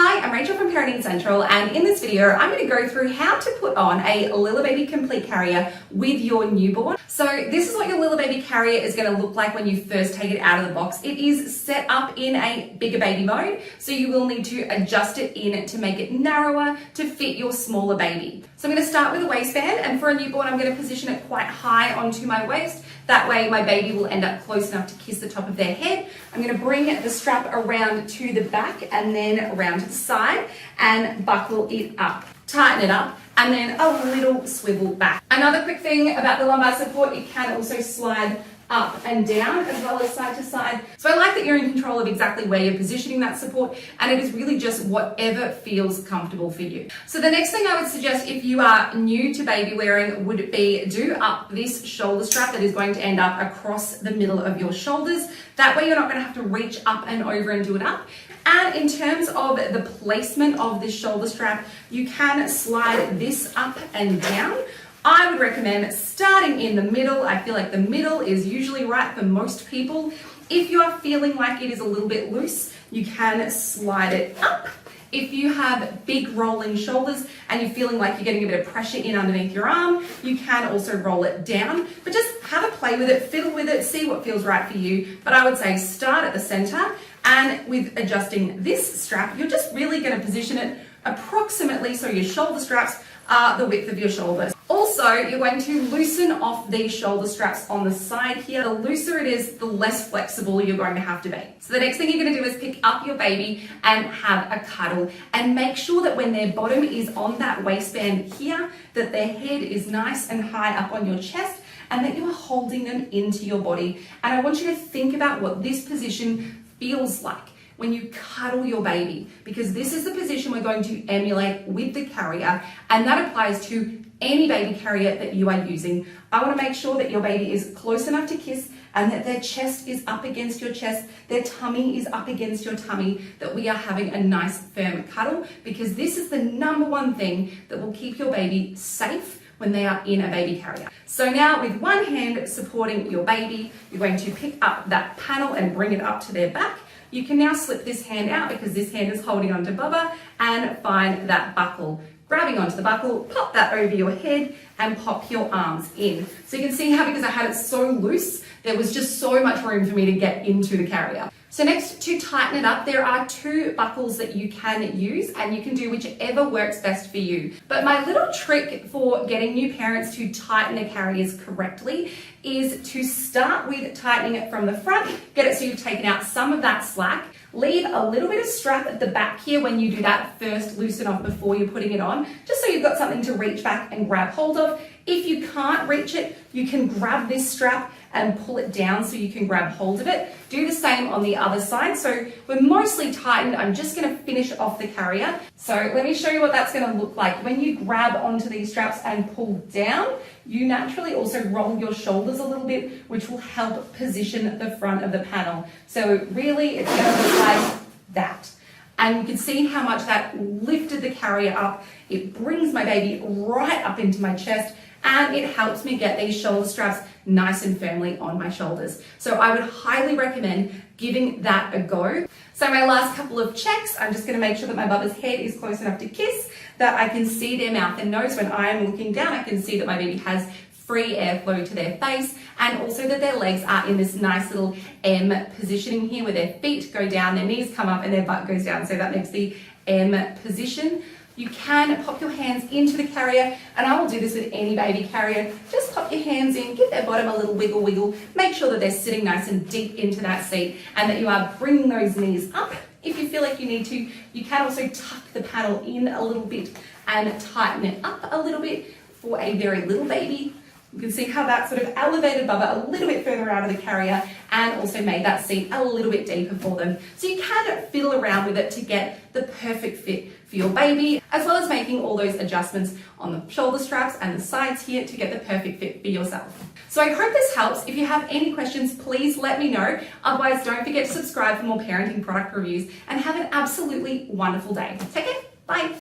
Hi, I'm Rachel from Parenting Central, and in this video I'm going to go through how to put on a LILLEbaby complete carrier with your newborn. So this is what your LILLEbaby carrier is going to look like when you first take it out of the box. It is set up in a bigger baby mode, so you will need to adjust it in to make it narrower to fit your smaller baby. So I'm going to start with a waistband, and for a newborn I'm going to position it quite high onto my waist. That way my baby will end up close enough to kiss the top of their head. I'm going to bring the strap around to the back and then around to the side and buckle it up. Tighten it up and then a little swivel back. Another quick thing about the lumbar support, it can also slide up and down as well as side to side. So I like that you're in control of exactly where you're positioning that support, and it is really just whatever feels comfortable for you. So the next thing I would suggest if you are new to baby wearing would be do up this shoulder strap that is going to end up across the middle of your shoulders. That way you're not going to have to reach up and over and do it up. And in terms of the placement of this shoulder strap, you can slide this up and down. I would recommend starting in the middle. I feel like the middle is usually right for most people. If you are feeling like it is a little bit loose, you can slide it up. If you have big rolling shoulders and you're feeling like you're getting a bit of pressure in underneath your arm, you can also roll it down, but just have a play with it, fiddle with it, see what feels right for you. But I would say start at the center, and with adjusting this strap, you're just really going to position it approximately so your shoulder straps are the width of your shoulders. Also, you're going to loosen off these shoulder straps on the side here. The looser it is, the less flexible you're going to have to be. So the next thing you're going to do is pick up your baby and have a cuddle, and make sure that when their bottom is on that waistband here, that their head is nice and high up on your chest, and that you are holding them into your body. And I want you to think about what this position feels like when you cuddle your baby, because this is the position we're going to emulate with the carrier, and that applies to any baby carrier that you are using. I want to make sure that your baby is close enough to kiss, and that their chest is up against your chest, their tummy is up against your tummy, that we are having a nice firm cuddle, because this is the number one thing that will keep your baby safe when they are in a baby carrier. So now with one hand supporting your baby, you're going to pick up that panel and bring it up to their back. You can now slip this hand out because this hand is holding onto Bubba, and find that buckle. Grabbing onto the buckle, pop that over your head and pop your arms in. So you can see how, because I had it so loose, there was just so much room for me to get into the carrier. So next, to tighten it up, there are two buckles that you can use, and you can do whichever works best for you. But my little trick for getting new parents to tighten their carriers correctly is to start with tightening it from the front, get it so you've taken out some of that slack, leave a little bit of strap at the back here when you do that first loosen off before you're putting it on, just so you've got something to reach back and grab hold of. If you can't reach it, you can grab this strap and pull it down so you can grab hold of it. Do the same on the other side. So we're mostly tightened. I'm just going to finish off the carrier. So let me show you what that's going to look like. When you grab onto these straps and pull down, you naturally also roll your shoulders a little bit, which will help position the front of the panel. So really it's going to look like that. And you can see how much that lifted the carrier up. It brings my baby right up into my chest, and it helps me get these shoulder straps nice and firmly on my shoulders. So I would highly recommend giving that a go. So my last couple of checks, I'm just going to make sure that my Bubba's head is close enough to kiss, that I can see their mouth and nose. When I am looking down, I can see that my baby has free airflow to their face, and also that their legs are in this nice little M positioning here, where their feet go down, their knees come up, and their butt goes down. So that makes the M position. You can pop your hands into the carrier, and I will do this with any baby carrier. Just pop your hands in, give their bottom a little wiggle wiggle, make sure that they're sitting nice and deep into that seat, and that you are bringing those knees up. If you feel like you need to, you can also tuck the panel in a little bit and tighten it up a little bit for a very little baby. You can see how that sort of elevated Bubba a little bit further out of the carrier, and also made that seat a little bit deeper for them. So you can fiddle around with it to get the perfect fit for your baby, as well as making all those adjustments on the shoulder straps and the sides here to get the perfect fit for yourself. So I hope this helps. If you have any questions, please let me know. Otherwise, don't forget to subscribe for more parenting product reviews, and have an absolutely wonderful day. Take care. Bye.